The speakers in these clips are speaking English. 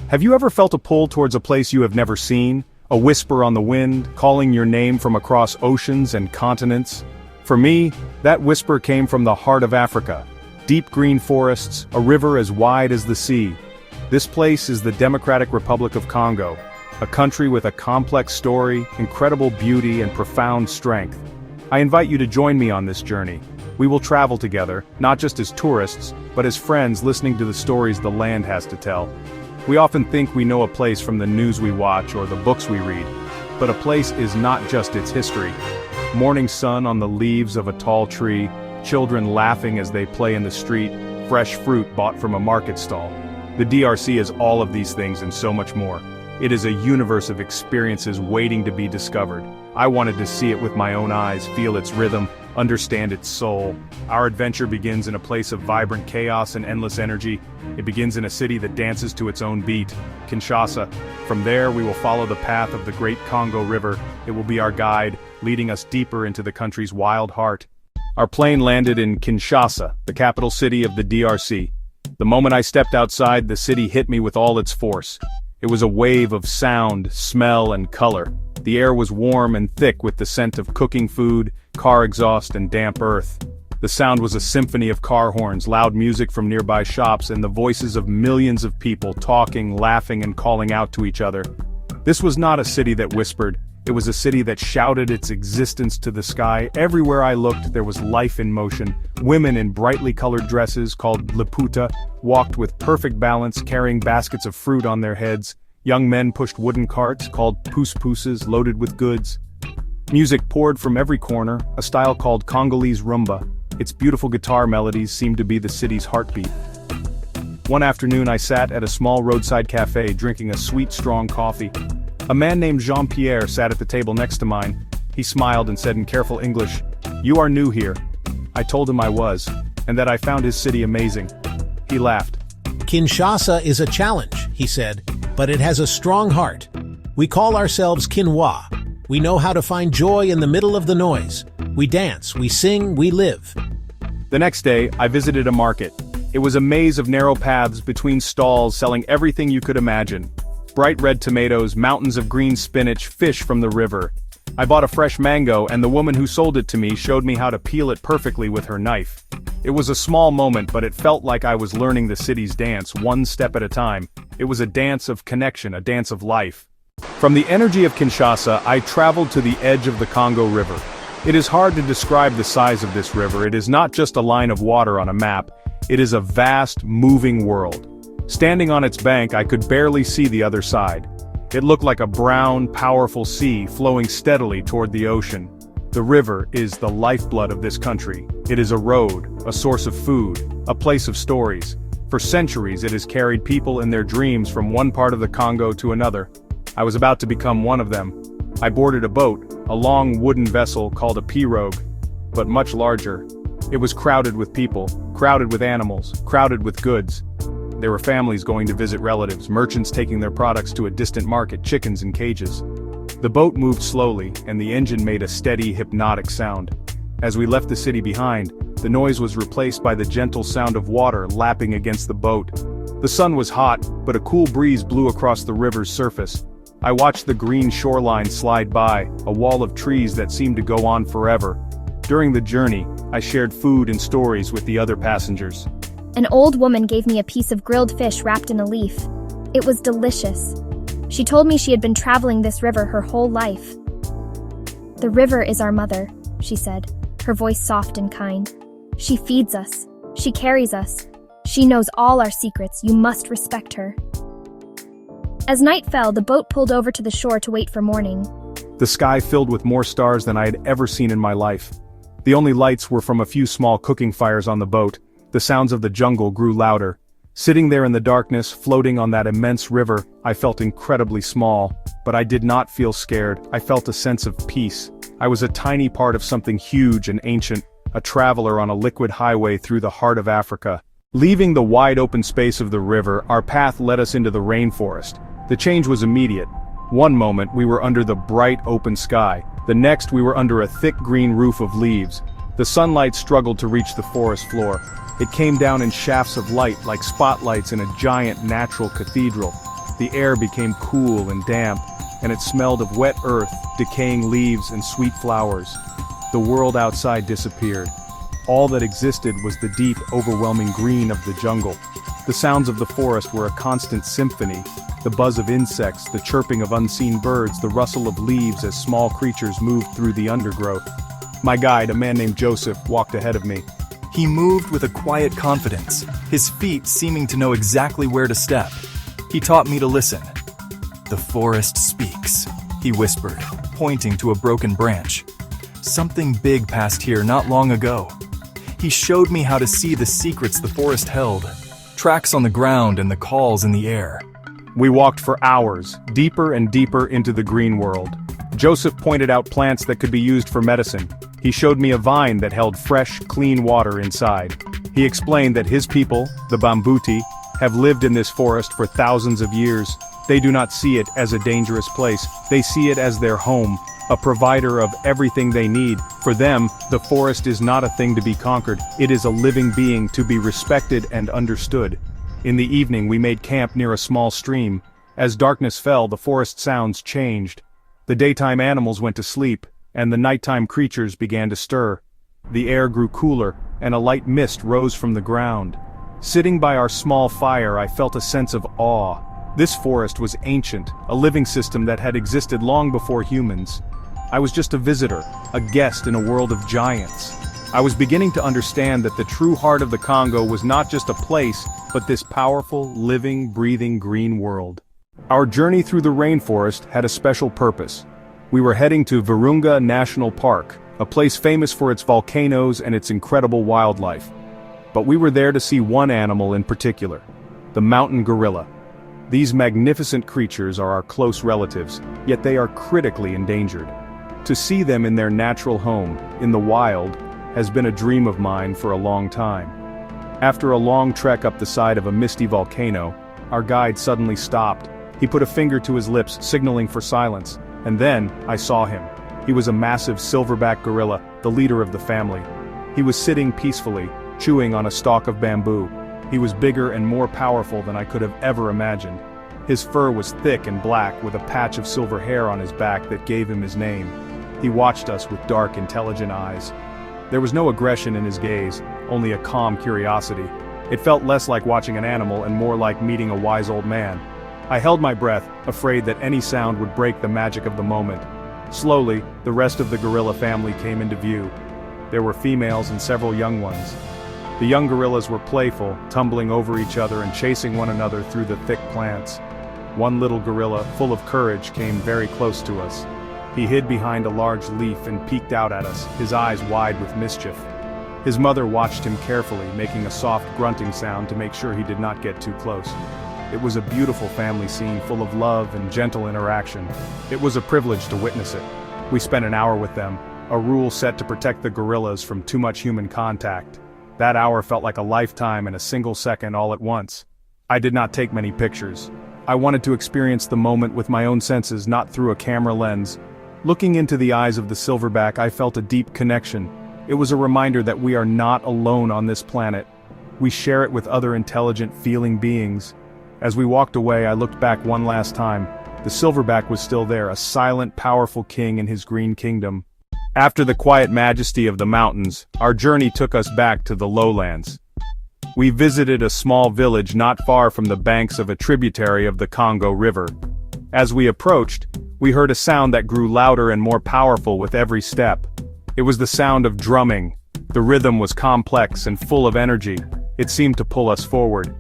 Have you ever felt a pull towards a place you have never seen? A whisper on the wind, calling your name from across oceans and continents? For me, that whisper came from the heart of Africa. Deep green forests, a river as wide as the sea. This place is the Democratic Republic of Congo, a country with a complex story, incredible beauty, and profound strength. I invite you to join me on this journey. We will travel together, not just as tourists, but as friends listening to the stories the land has to tell. We often think we know a place from the news we watch or the books we read, but a place is not just its history. Morning sun on the leaves of a tall tree, children laughing as they play in the street, fresh fruit bought from a market stall. The DRC is all of these things and so much more. It is a universe of experiences waiting to be discovered. I wanted to see it with my own eyes, feel its rhythm, understand its soul. Our adventure begins in a place of vibrant chaos and endless energy. It begins in a city that dances to its own beat, Kinshasa. From there, we will follow the path of the great Congo River. It will be our guide, leading us deeper into the country's wild heart. Our plane landed in Kinshasa, the capital city of the DRC. The moment I stepped outside, the city hit me with all its force. It was a wave of sound, smell, and color. The air was warm and thick with the scent of cooking food, car exhaust, and damp earth. The sound was a symphony of car horns, loud music from nearby shops, and the voices of millions of people talking, laughing, and calling out to each other. This was not a city that whispered. It was a city that shouted its existence to the sky. Everywhere I looked, there was life in motion. Women in brightly colored dresses, called liputa, walked with perfect balance, carrying baskets of fruit on their heads. Young men pushed wooden carts, called pousse-pousses, loaded with goods. Music poured from every corner, a style called Congolese rumba. Its beautiful guitar melodies seemed to be the city's heartbeat. One afternoon I sat at a small roadside cafe drinking a sweet, strong coffee. A man named Jean-Pierre sat at the table next to mine. He smiled and said in careful English, "You are new here." I told him I was, and that I found his city amazing. He laughed. Kinshasa is a challenge, he said, but it has a strong heart. We call ourselves Kinwa. We know how to find joy in the middle of the noise. We dance, we sing, we live. The next day, I visited a market. It was a maze of narrow paths between stalls selling everything you could imagine. Bright red tomatoes, mountains of green spinach, fish from the river. I bought a fresh mango, and the woman who sold it to me showed me how to peel it perfectly with her knife. It was a small moment, but it felt like I was learning the city's dance, one step at a time. It was a dance of connection, a dance of life. From the energy of Kinshasa, I traveled to the edge of the Congo River. It is hard to describe the size of this river. It is not just a line of water on a map. It is a vast, moving world. Standing on its bank, I could barely see the other side. It looked like a brown, powerful sea flowing steadily toward the ocean. The river is the lifeblood of this country. It is a road, a source of food, a place of stories. For centuries, it has carried people in their dreams from one part of the Congo to another. I was about to become one of them. I boarded a boat, a long wooden vessel called a pirogue, but much larger. It was crowded with people, crowded with animals, crowded with goods. There were families going to visit relatives, merchants taking their products to a distant market, chickens in cages. The boat moved slowly, and the engine made a steady, hypnotic sound. As we left the city behind, the noise was replaced by the gentle sound of water lapping against the boat. The sun was hot, but a cool breeze blew across the river's surface. I watched the green shoreline slide by, a wall of trees that seemed to go on forever. During the journey, I shared food and stories with the other passengers. An old woman gave me a piece of grilled fish wrapped in a leaf. It was delicious. She told me she had been traveling this river her whole life. "The river is our mother," she said, her voice soft and kind. "She feeds us. She carries us. She knows all our secrets. You must respect her." As night fell, the boat pulled over to the shore to wait for morning. The sky filled with more stars than I had ever seen in my life. The only lights were from a few small cooking fires on the boat. The sounds of the jungle grew louder. Sitting there in the darkness, floating on that immense river, I felt incredibly small, but I did not feel scared. I felt a sense of peace. I was a tiny part of something huge and ancient, a traveler on a liquid highway through the heart of Africa. Leaving the wide open space of the river, our path led us into the rainforest. The change was immediate. One moment we were under the bright open sky. The next we were under a thick green roof of leaves. The sunlight struggled to reach the forest floor. It came down in shafts of light like spotlights in a giant natural cathedral. The air became cool and damp, and it smelled of wet earth, decaying leaves and sweet flowers. The world outside disappeared. All that existed was the deep, overwhelming green of the jungle. The sounds of the forest were a constant symphony. The buzz of insects, the chirping of unseen birds, the rustle of leaves as small creatures moved through the undergrowth. My guide, a man named Joseph, walked ahead of me. He moved with a quiet confidence, his feet seeming to know exactly where to step. He taught me to listen. "The forest speaks," he whispered, pointing to a broken branch. "Something big passed here not long ago." He showed me how to see the secrets the forest held, tracks on the ground and the calls in the air. We walked for hours, deeper and deeper into the green world. Joseph pointed out plants that could be used for medicine. He showed me a vine that held fresh, clean water inside. He explained that his people, the Bambuti, have lived in this forest for thousands of years. They do not see it as a dangerous place. They see it as their home, a provider of everything they need. For them, the forest is not a thing to be conquered. It is a living being to be respected and understood. In the evening we made camp near a small stream. As darkness fell, the forest sounds changed. The daytime animals went to sleep, and the nighttime creatures began to stir. The air grew cooler, and a light mist rose from the ground. Sitting by our small fire, I felt a sense of awe. This forest was ancient, a living system that had existed long before humans. I was just a visitor, a guest in a world of giants. I was beginning to understand that the true heart of the Congo was not just a place, but this powerful, living, breathing green world. Our journey through the rainforest had a special purpose. We were heading to Virunga National Park, a place famous for its volcanoes and its incredible wildlife. But we were there to see one animal in particular, the mountain gorilla. These magnificent creatures are our close relatives, yet they are critically endangered. To see them in their natural home, in the wild, has been a dream of mine for a long time. After a long trek up the side of a misty volcano, our guide suddenly stopped. He put a finger to his lips, signaling for silence, and then I saw him. He was a massive silverback gorilla, the leader of the family. He was sitting peacefully, chewing on a stalk of bamboo. He was bigger and more powerful than I could have ever imagined. His fur was thick and black, with a patch of silver hair on his back that gave him his name. He watched us with dark, intelligent eyes. There was no aggression in his gaze, only a calm curiosity. It felt less like watching an animal and more like meeting a wise old man. I held my breath, afraid that any sound would break the magic of the moment. Slowly, the rest of the gorilla family came into view. There were females and several young ones. The young gorillas were playful, tumbling over each other and chasing one another through the thick plants. One little gorilla, full of courage, came very close to us. He hid behind a large leaf and peeked out at us, his eyes wide with mischief. His mother watched him carefully, making a soft grunting sound to make sure he did not get too close. It was a beautiful family scene full of love and gentle interaction. It was a privilege to witness it. We spent an hour with them, a rule set to protect the gorillas from too much human contact. That hour felt like a lifetime in a single second all at once. I did not take many pictures. I wanted to experience the moment with my own senses, not through a camera lens. Looking into the eyes of the silverback, I felt a deep connection. It was a reminder that we are not alone on this planet. We share it with other intelligent, feeling beings. As we walked away, I looked back one last time. The silverback was still there, a silent, powerful king in his green kingdom. After the quiet majesty of the mountains, our journey took us back to the lowlands. We visited a small village not far from the banks of a tributary of the Congo River. As we approached, we heard a sound that grew louder and more powerful with every step. It was the sound of drumming. The rhythm was complex and full of energy. It seemed to pull us forward.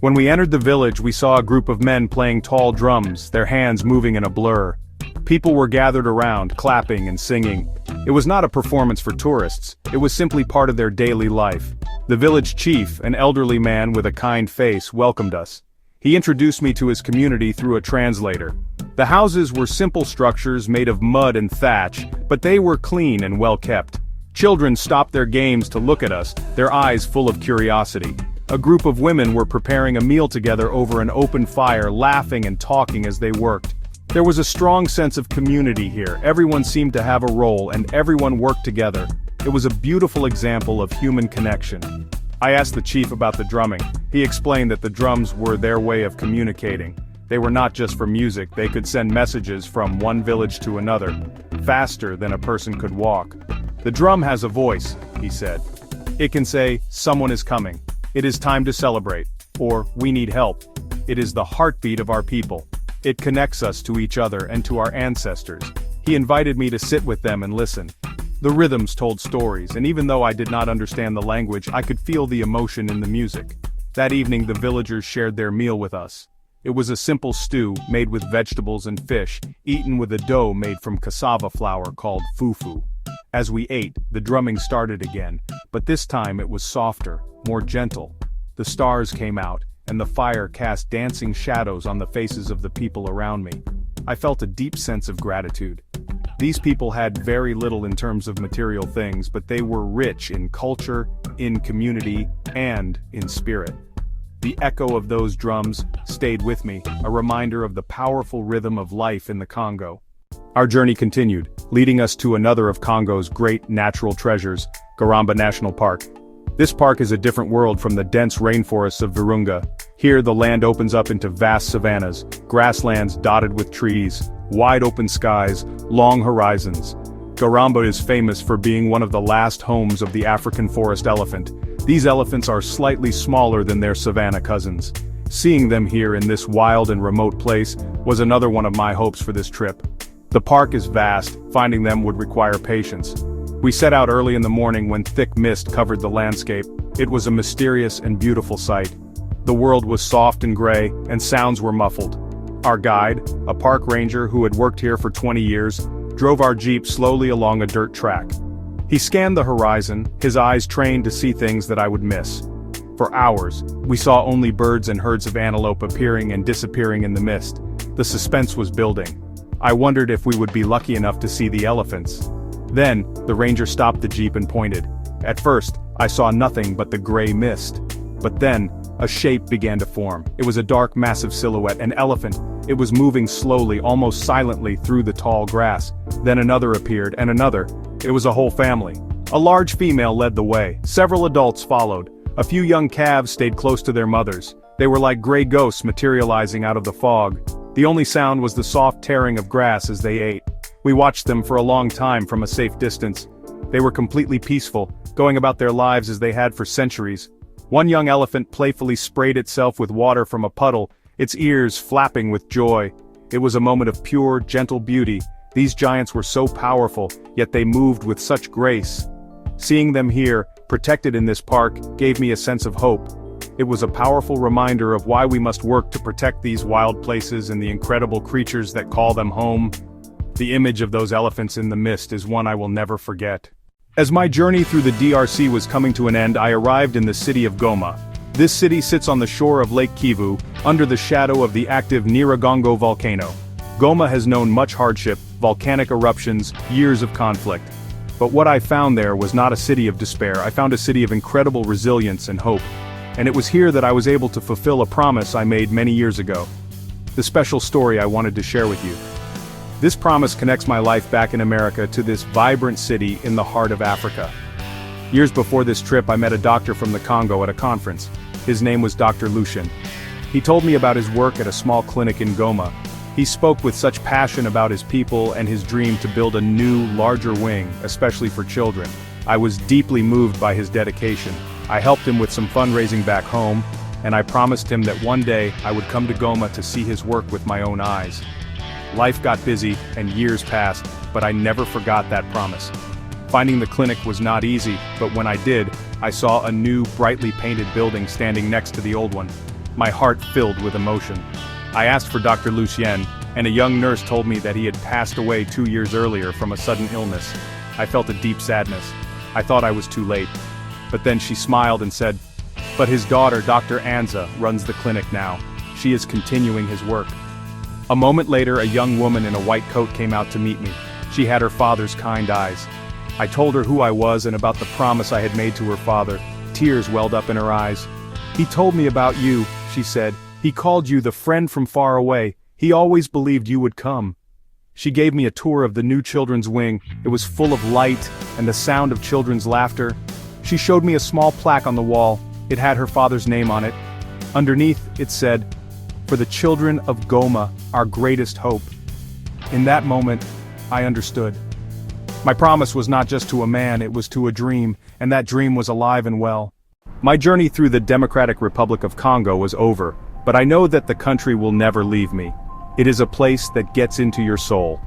When we entered the village, we saw a group of men playing tall drums, their hands moving in a blur. People were gathered around, clapping and singing. It was not a performance for tourists, it was simply part of their daily life. The village chief, an elderly man with a kind face, welcomed us. He introduced me to his community through a translator. The houses were simple structures made of mud and thatch, but they were clean and well kept. Children stopped their games to look at us, their eyes full of curiosity. A group of women were preparing a meal together over an open fire, laughing and talking as they worked. There was a strong sense of community here. Everyone seemed to have a role, and everyone worked together. It was a beautiful example of human connection. I asked the chief about the drumming. He explained that the drums were their way of communicating. They were not just for music, they could send messages from one village to another, faster than a person could walk. "The drum has a voice," he said. "It can say, 'Someone is coming. It is time to celebrate,' or 'We need help.' It is the heartbeat of our people. It connects us to each other and to our ancestors." He invited me to sit with them and listen. The rhythms told stories, and even though I did not understand the language, I could feel the emotion in the music. That evening the villagers shared their meal with us. It was a simple stew, made with vegetables and fish, eaten with a dough made from cassava flour called fufu. As we ate, the drumming started again, but this time it was softer, more gentle. The stars came out, and the fire cast dancing shadows on the faces of the people around me. I felt a deep sense of gratitude. These people had very little in terms of material things, but they were rich in culture, in community, and in spirit. The echo of those drums stayed with me, a reminder of the powerful rhythm of life in the Congo. Our journey continued, leading us to another of Congo's great natural treasures, Virunga National Park. This park is a different world from the dense rainforests of Virunga. Here the land opens up into vast savannas, grasslands dotted with trees, wide open skies, long horizons. Virunga is famous for being one of the last homes of the African forest elephant. These elephants are slightly smaller than their savanna cousins. Seeing them here in this wild and remote place was another one of my hopes for this trip. The park is vast, finding them would require patience. We set out early in the morning when thick mist covered the landscape. It was a mysterious and beautiful sight. The world was soft and gray, and sounds were muffled. Our guide, a park ranger who had worked here for 20 years, drove our jeep slowly along a dirt track. He scanned the horizon, his eyes trained to see things that I would miss. For hours, we saw only birds and herds of antelope appearing and disappearing in the mist. The suspense was building. I wondered if we would be lucky enough to see the elephants. Then, the ranger stopped the jeep and pointed. At first, I saw nothing but the gray mist. But then, a shape began to form. It was a dark, massive silhouette, an elephant. It was moving slowly, almost silently through the tall grass. Then another appeared, and another. It was a whole family. A large female led the way. Several adults followed. A few young calves stayed close to their mothers. They were like gray ghosts materializing out of the fog. The only sound was the soft tearing of grass as they ate. We watched them for a long time from a safe distance. They were completely peaceful, going about their lives as they had for centuries. One young elephant playfully sprayed itself with water from a puddle, its ears flapping with joy. It was a moment of pure, gentle beauty. These giants were so powerful, yet they moved with such grace. Seeing them here, protected in this park, gave me a sense of hope. It was a powerful reminder of why we must work to protect these wild places and the incredible creatures that call them home. The image of those elephants in the mist is one I will never forget. As my journey through the DRC was coming to an end, I arrived in the city of Goma. This city sits on the shore of Lake Kivu, under the shadow of the active Nyiragongo volcano. Goma has known much hardship, volcanic eruptions, years of conflict. But what I found there was not a city of despair. I found a city of incredible resilience and hope. And it was here that I was able to fulfill a promise I made many years ago. The special story I wanted to share with you. This promise connects my life back in America to this vibrant city in the heart of Africa. Years before this trip, I met a doctor from the Congo at a conference. His name was Dr. Lucien. He told me about his work at a small clinic in Goma. He spoke with such passion about his people and his dream to build a new, larger wing, especially for children. I was deeply moved by his dedication. I helped him with some fundraising back home, and I promised him that one day I would come to Goma to see his work with my own eyes. Life got busy, and years passed, but I never forgot that promise. Finding the clinic was not easy, but when I did, I saw a new, brightly painted building standing next to the old one. My heart filled with emotion. I asked for Dr. Lucien, and a young nurse told me that he had passed away 2 years earlier from a sudden illness. I felt a deep sadness. I thought I was too late. But then she smiled and said, "But his daughter, Dr. Anza, runs the clinic now. She is continuing his work." A moment later, a young woman in a white coat came out to meet me. She had her father's kind eyes. I told her who I was and about the promise I had made to her father. Tears welled up in her eyes. "He told me about you," she said. "He called you the friend from far away. He always believed you would come." She gave me a tour of the new children's wing. It was full of light and the sound of children's laughter. She showed me a small plaque on the wall. It had her father's name on it. Underneath, it said, for the children of Goma, our greatest hope. In that moment, I understood. My promise was not just to a man, it was to a dream, and that dream was alive and well. My journey through the Democratic Republic of Congo was over, but I know that the country will never leave me. It is a place that gets into your soul.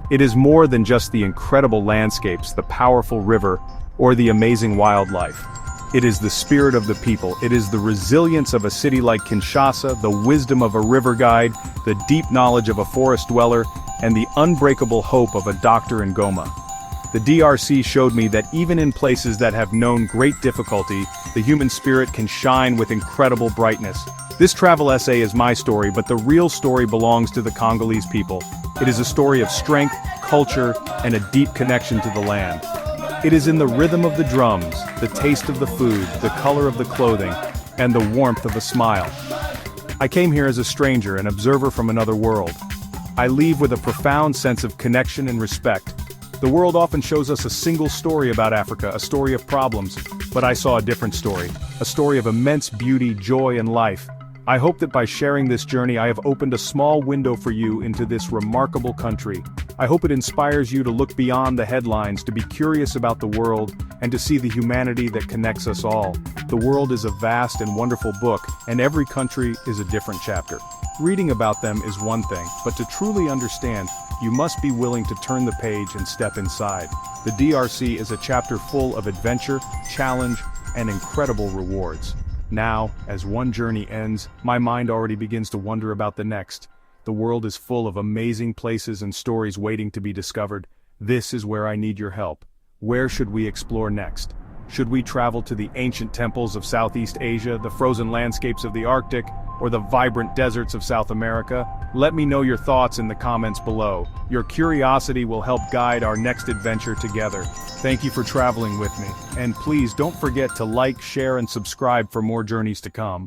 It is more than just the incredible landscapes, the powerful river, or the amazing wildlife. It is the spirit of the people. It is the resilience of a city like Kinshasa, the wisdom of a river guide, the deep knowledge of a forest dweller, and the unbreakable hope of a doctor in Goma. The DRC showed me that even in places that have known great difficulty, the human spirit can shine with incredible brightness. This travel essay is my story, but the real story belongs to the Congolese people. It is a story of strength, culture, and a deep connection to the land. It is in the rhythm of the drums, the taste of the food, the color of the clothing, and the warmth of a smile. I came here as a stranger, an observer from another world. I leave with a profound sense of connection and respect. The world often shows us a single story about Africa, a story of problems, but I saw a different story, a story of immense beauty, joy, and life. I hope that by sharing this journey I have opened a small window for you into this remarkable country. I hope it inspires you to look beyond the headlines, to be curious about the world, and to see the humanity that connects us all. The world is a vast and wonderful book, and every country is a different chapter. Reading about them is one thing, but to truly understand, you must be willing to turn the page and step inside. The DRC is a chapter full of adventure, challenge, and incredible rewards. Now, as one journey ends, my mind already begins to wonder about the next. The world is full of amazing places and stories waiting to be discovered. This is where I need your help. Where should we explore next? Should we travel to the ancient temples of Southeast Asia, the frozen landscapes of the Arctic, or the vibrant deserts of South America? Let me know your thoughts in the comments below. Your curiosity will help guide our next adventure together. Thank you for traveling with me, and please don't forget to like, share, and subscribe for more journeys to come.